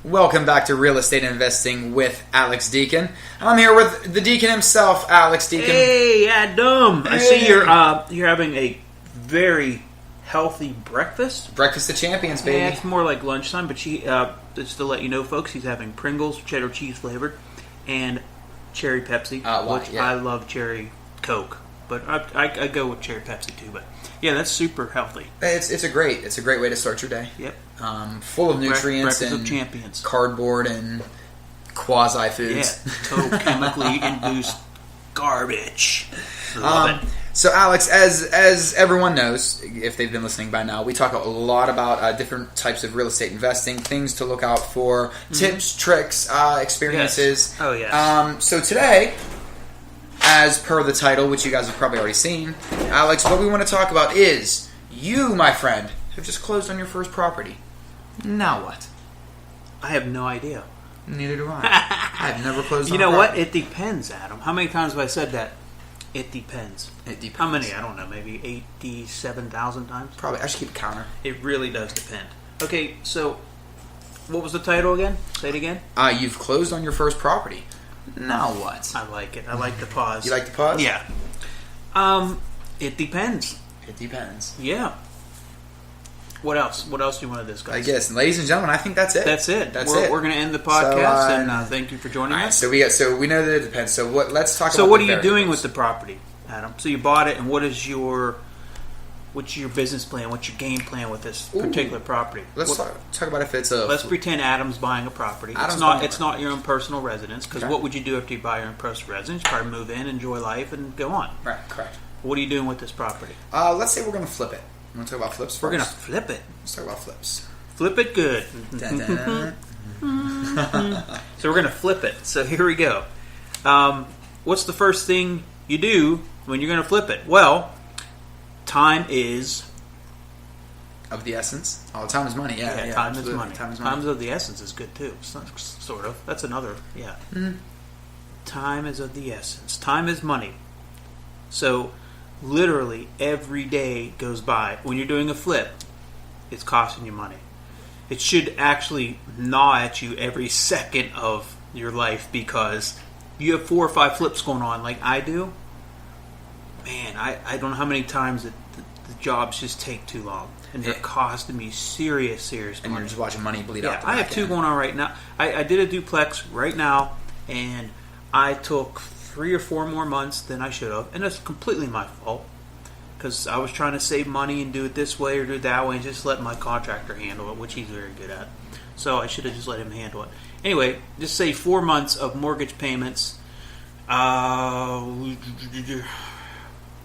Welcome back to Real Estate Investing with Alex Deacon. I'm here with the Deacon himself, Alex Deacon. Hey, Adam. Hey. I see you're having a very healthy breakfast. Breakfast of champions, baby. Yeah, it's more like lunchtime, but just to let you know, folks, he's having Pringles, cheddar cheese flavored, and cherry Pepsi, which I love cherry Coke. But I go with cherry Pepsi too. But yeah, that's super healthy. It's a great way to start your day. Yep. Full of nutrients breakfast and of champions. Cardboard and quasi foods. Yeah, total chemically induced garbage. Love it. So Alex, as everyone knows, if they've been listening by now, we talk a lot about different types of real estate investing, things to look out for, tips, tricks, experiences. Yes. Oh yes. So today, as per the title, which you guys have probably already seen, Alex, what we want to talk about is you, my friend, have just closed on your first property. Now what? I have no idea. Neither do I. I've never closed on You know a what? property. It depends, Adam. How many times have I said that? It depends. It depends. How many? I don't know. Maybe 87,000 times? Probably. I should keep a counter. It really does depend. Okay, so what was the title again? Say it again. You've closed on your first property. Now what? I like it. I like the pause. You like the pause? Yeah. It depends. It depends. Yeah. What else? What else do you want to discuss? I guess, ladies and gentlemen, I think that's it. That's it. That's We're it. We're going to end the podcast, and thank you for joining us. So we know that it depends. So let's talk. So about what the are you variables. doing with the property, Adam? So you bought it, and what's your business plan? What's your game plan with this particular property? Let's talk about if it's a. Let's pretend Adam's buying a property. It's not your own personal residence, because what would you do after you buy your own personal residence? You probably move in, enjoy life, and go on. Right. Correct. What are you doing with this property? Let's say we're going to flip it. You want to talk about flips first? We're going to flip it. Let's talk about flips. Flip it good. So we're going to flip it. So here we go. What's the first thing you do when you're going to flip it? Well, time is of the essence. Oh, time is money. Yeah, time is money. Time is money. Time of the essence is good too. Sort of. That's another. Yeah. Mm-hmm. Time is of the essence. Time is money. So literally every day goes by. When you're doing a flip, it's costing you money. It should actually gnaw at you every second of your life, because you have 4 or 5 flips going on like I do. Man, I don't know how many times the jobs just take too long, and they're costing me serious money. And you're just watching money bleed out. I have 2 going on right now. I did a duplex right now, and I took 3 or 4 more months than I should have, and that's completely my fault, because I was trying to save money and do it this way or do it that way and just let my contractor handle it, which he's very good at. So I should have just let him handle it. Anyway, just say 4 months of mortgage payments,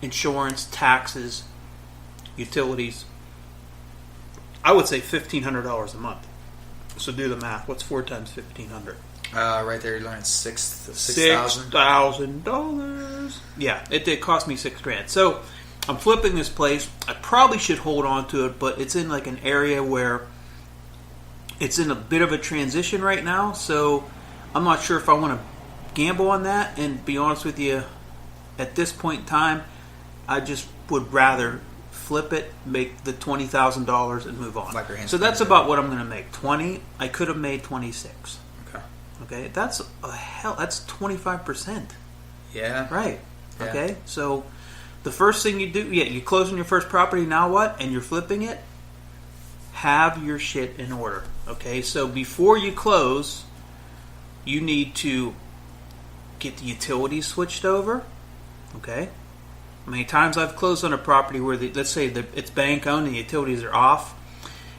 insurance, taxes, utilities. I would say $1,500 a month. So do the math. What's 4 times $1,500? Right there, you're looking at $6,000. $6,000. Yeah, it did cost me $6,000. So I'm flipping this place. I probably should hold on to it, but it's in like an area where it's in a bit of a transition right now. So I'm not sure if I want to gamble on that. And be honest with you, at this point in time, I just would rather flip it, make the $20,000, and move on. So that's about what I'm going to make. 20. I could have made 26. Okay, that's 25%. Yeah. Right. Yeah. Okay, so the first thing you do, you close on your first property, now what? And you're flipping it? Have your shit in order. Okay, so before you close, you need to get the utilities switched over. Okay? How many times I've closed on a property where, let's say it's bank owned and the utilities are off,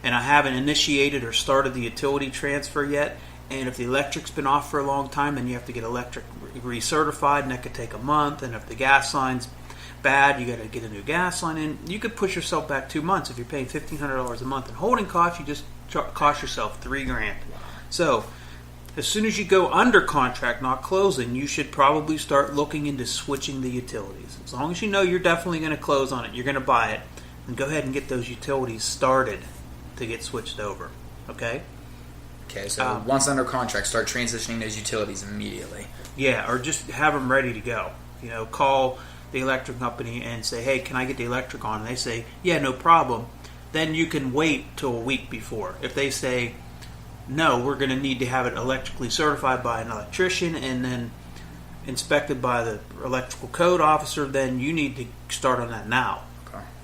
and I haven't initiated or started the utility transfer yet. And if the electric's been off for a long time, then you have to get electric recertified, and that could take a month. And if the gas line's bad, you got to get a new gas line in. You could push yourself back 2 months. If you're paying $1,500 a month in holding costs, you just cost yourself $3,000. So as soon as you go under contract, not closing, you should probably start looking into switching the utilities. As long as you know you're definitely going to close on it, you're going to buy it, then go ahead and get those utilities started to get switched over. Okay? Okay, so once under contract, start transitioning those utilities immediately. Yeah, or just have them ready to go. Call the electric company and say, hey, can I get the electric on? And they say, yeah, no problem. Then you can wait till a week before. If they say, no, we're going to need to have it electrically certified by an electrician and then inspected by the electrical code officer, then you need to start on that now.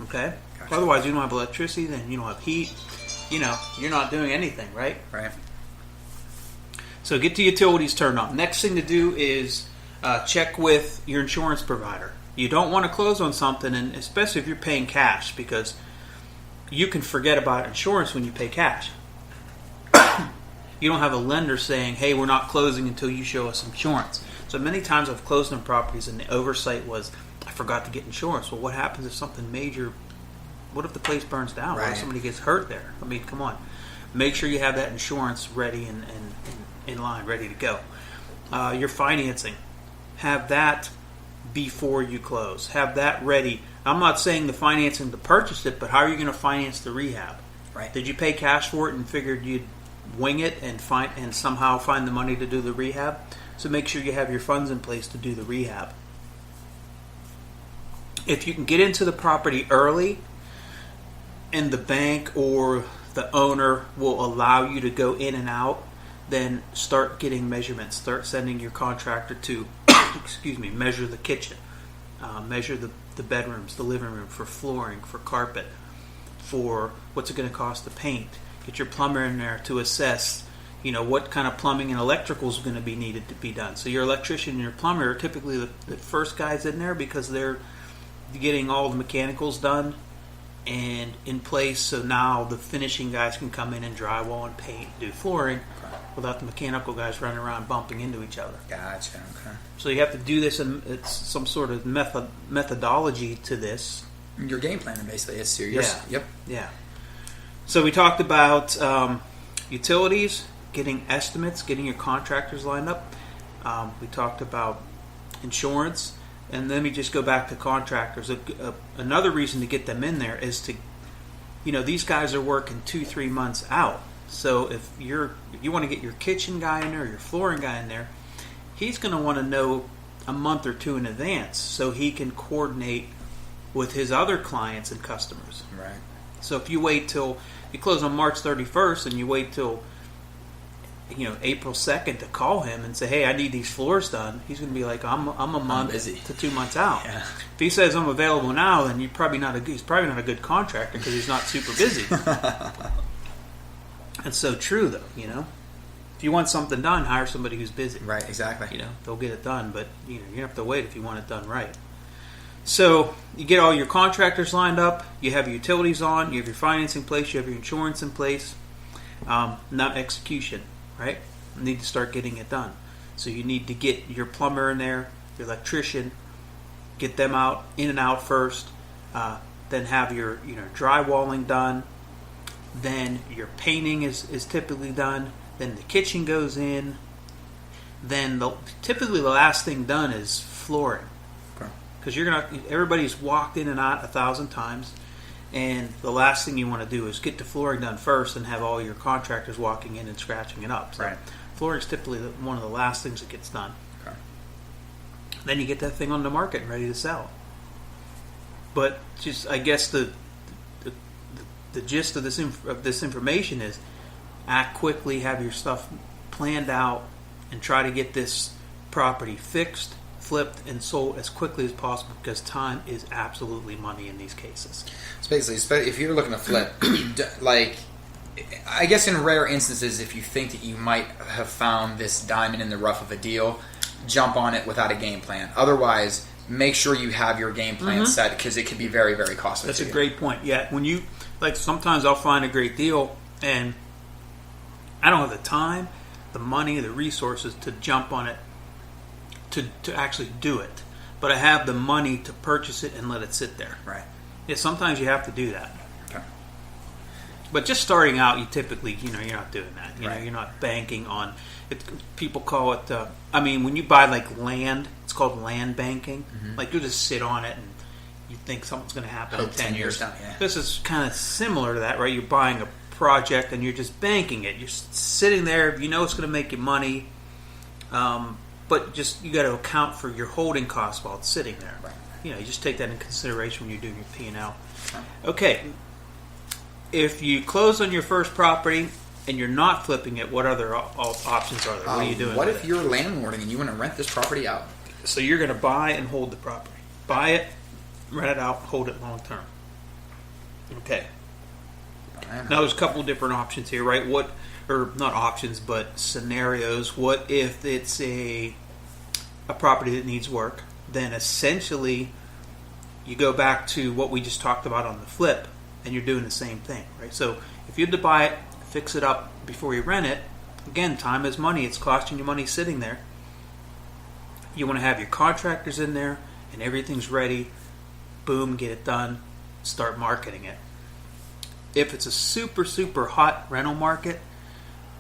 Okay? Gotcha. Otherwise, you don't have electricity, then you don't have heat. You know, you're not doing anything, right? Right. So get the utilities turned on. Next thing to do is check with your insurance provider. You don't want to close on something, and especially if you're paying cash, because you can forget about insurance when you pay cash. You don't have a lender saying, hey, we're not closing until you show us insurance. So many times I've closed on properties and the oversight was, I forgot to get insurance. Well, what happens if something major, what if the place burns down? What if somebody gets hurt there? I mean, come on. Make sure you have that insurance ready and in line, ready to go. Your financing, have that before you close. Have that ready. I'm not saying the financing to purchase it, but how are you going to finance the rehab? Right. Did you pay cash for it and figured you'd wing it and somehow find the money to do the rehab? So make sure you have your funds in place to do the rehab. If you can get into the property early and the bank or the owner will allow you to go in and out, then start getting measurements. Start sending your contractor to measure the kitchen, measure the bedrooms, the living room, for flooring, for carpet, for what's it going to cost to paint. Get your plumber in there to assess, what kind of plumbing and electrical is going to be needed to be done. So your electrician and your plumber are typically the first guys in there because they're getting all the mechanicals done and in place. So now the finishing guys can come in and drywall and paint, do flooring, without the mechanical guys running around bumping into each other. Gotcha. Okay. So you have to do this, and it's some sort of methodology to this. Your game planning, basically, is serious. Yeah. Yep. Yeah. So we talked about utilities, getting estimates, getting your contractors lined up. We talked about insurance, and then we just go back to contractors. Another reason to get them in there is to, these guys are working 2-3 months out. So if you want to get your kitchen guy in there, or your flooring guy in there, he's going to want to know a month or two in advance so he can coordinate with his other clients and customers. Right. So if you wait till you close on March 31st and you wait till April 2nd to call him and say, hey, I need these floors done, he's going to be like, I'm a month to 2 months out. Yeah. If he says I'm available now, then he's probably not a good contractor because he's not super busy. It's so true, though. If you want something done, hire somebody who's busy. Right. Exactly. They'll get it done, but you have to wait if you want it done right. So you get all your contractors lined up, you have your utilities on, you have your financing in place, you have your insurance in place. Now execution, right? You need to start getting it done. So you need to get your plumber in there, your electrician, get them out, in and out first. Then have your drywalling done. Then your painting is typically done. Then the kitchen goes in. Then typically the last thing done is flooring. Because everybody's walked in and out 1,000 times, and the last thing you want to do is get the flooring done first and have all your contractors walking in and scratching it up. So right. Flooring's typically one of the last things that gets done. Okay. Then you get that thing on the market and ready to sell. But just, I guess the gist of this information is act quickly, have your stuff planned out, and try to get this property fixed, flipped, and sold as quickly as possible, because time is absolutely money in these cases. So basically, if you're looking to flip, I guess in rare instances, if you think that you might have found this diamond in the rough of a deal, jump on it without a game plan. Otherwise, make sure you have your game plan set, because it could be very, very costly. That's a great point. Yeah, when you sometimes I'll find a great deal, and I don't have the time, the money, the resources to jump on it to actually do it, but I have the money to purchase it and let it sit there. Right. Yeah, sometimes you have to do that. Okay. But just starting out, you typically, you're not doing that. Right. You're not banking on it. People call it. When you buy land, it's called land banking. Mm-hmm. Like you just sit on it and you think something's going to happen in 10 years. Down, yeah. This is kind of similar to that, right? You're buying a project and you're just banking it. You're sitting there. It's going to make you money. But you got to account for your holding costs while it's sitting there. Right. You just take that in consideration when you're doing your P&L. Okay. If you close on your first property and you're not flipping it, what other options are there? What are you doing? What with if it? you're landlording and you want to rent this property out? So you're going to buy and hold the property. Buy it, rent it out, hold it long term. Okay. Now there's a couple different options here, right? Or not options, but scenarios. What if it's a property that needs work? Then essentially you go back to what we just talked about on the flip, and you're doing the same thing, right? So if you had to buy it, fix it up before you rent it, again, time is money. It's costing you money sitting there. You want to have your contractors in there and everything's ready. Boom, get it done. Start marketing it. If it's a super, super hot rental market,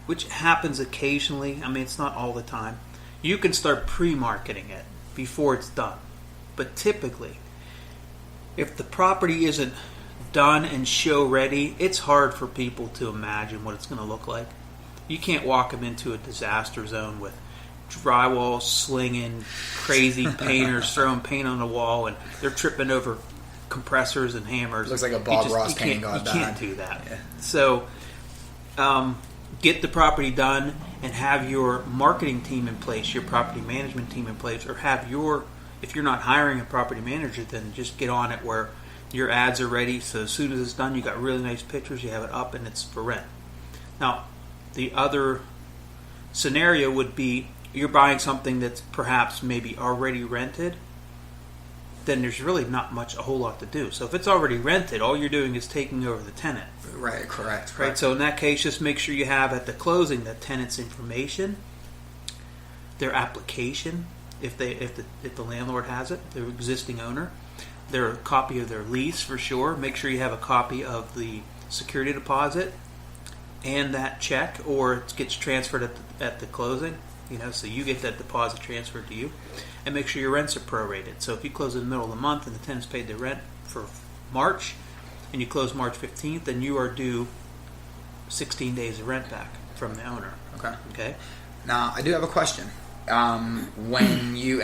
which happens occasionally, I mean, it's not all the time, you can start pre-marketing it before it's done. But typically, if the property isn't done and show ready, it's hard for people to imagine what it's going to look like. You can't walk them into a disaster zone with drywall slinging, crazy painters throwing paint on the wall, and they're tripping over compressors and hammers. Looks like a Bob Ross painting gone bad. You can't do that. Yeah. So get the property done and have your marketing team in place, your property management team in place, or have if you're not hiring a property manager, then just get on it where your ads are ready. So as soon as it's done, you got really nice pictures, you have it up, and it's for rent. Now, the other scenario would be you're buying something that's perhaps maybe already rented, then there's really not a whole lot to do. So if it's already rented, all you're doing is taking over the tenant. Right, correct. Right. So in that case, just make sure you have at the closing the tenant's information, their application, if the landlord has it, their existing owner, their copy of their lease for sure. Make sure you have a copy of the security deposit and that check, or it gets transferred at the closing. So you get that deposit transferred to you, and make sure your rents are prorated. So if you close in the middle of the month and the tenant's paid their rent for March, and you close March 15th, then you are due 16 days of rent back from the owner. Okay. Now I do have a question. When you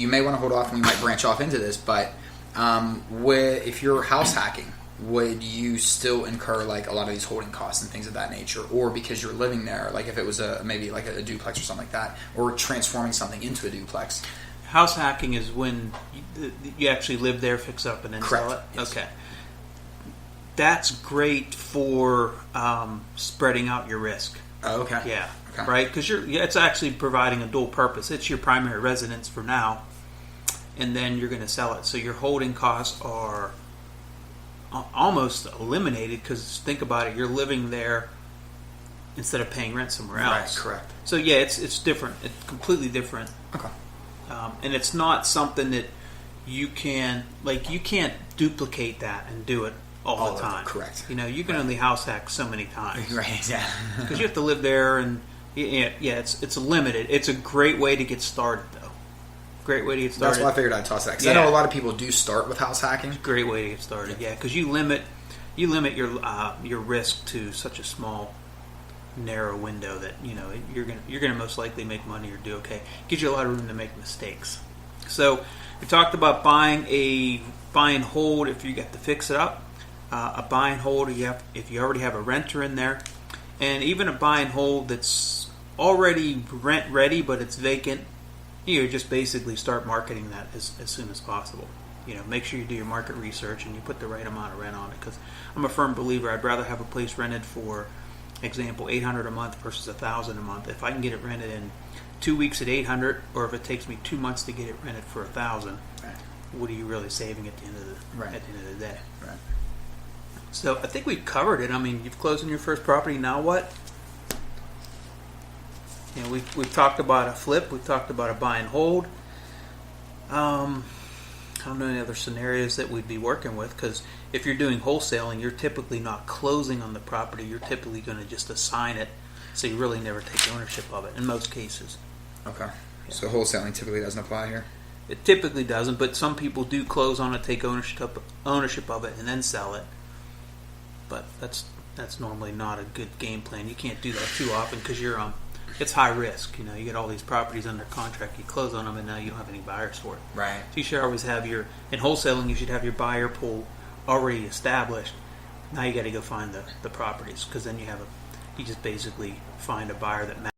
may want to hold off, and you might branch off into this, but if you're house hacking, would you still incur like a lot of these holding costs and things of that nature, or because you're living there, like if it was maybe like a duplex or something like that, or transforming something into a duplex? House hacking is when you actually live there, fix up, and then Correct. sell it. Yes. Okay, that's great for spreading out your risk. Oh, okay. Yeah, okay. Right, because it's actually providing a dual purpose. It's your primary residence for now, and then you're going to sell it. So your holding costs are almost eliminated, because think about it, you're living there instead of paying rent somewhere else. Right, correct. So yeah, it's different. It's completely different. Okay. And it's not something that you can't duplicate that and do it all the time. Correct. You can only house hack so many times. Right, yeah. Because you have to live there, and it's limited. It's a great way to get started, though. Great way to get started. That's why I figured I'd toss that, because I know a lot of people do start with house hacking. Great way to get started, yeah, because you limit your risk to such a small, narrow window that you're gonna most likely make money or do okay. Gives you a lot of room to make mistakes. So we talked about buying and hold if you get to fix it up, a buy and hold if you already have a renter in there, and even a buy and hold that's already rent ready but it's vacant. You just basically start marketing that as soon as possible. Make sure you do your market research and you put the right amount of rent on it, because I'm a firm believer I'd rather have a place rented for example $800 a month versus $1,000 a month. If I can get it rented in 2 weeks at $800, or if it takes me 2 months to get it rented for $1,000, right, what are you really saving at the end of the day? Right. So I think we've covered it. I mean, you've closed on your first property. Now what? We've talked about a flip. We've talked about a buy and hold. I don't know any other scenarios that we'd be working with, because if you're doing wholesaling, you're typically not closing on the property. You're typically going to just assign it, so you really never take ownership of it in most cases. Okay. Yeah. So wholesaling typically doesn't apply here? It typically doesn't, but some people do close on it, take ownership of it, and then sell it. But that's normally not a good game plan. You can't do that too often, because it's high risk. You get all these properties under contract, you close on them, and now you don't have any buyers for it. Right. So you should always have in wholesaling, you should have your buyer pool already established. Now you got to go find the properties, because then you have You just basically find a buyer that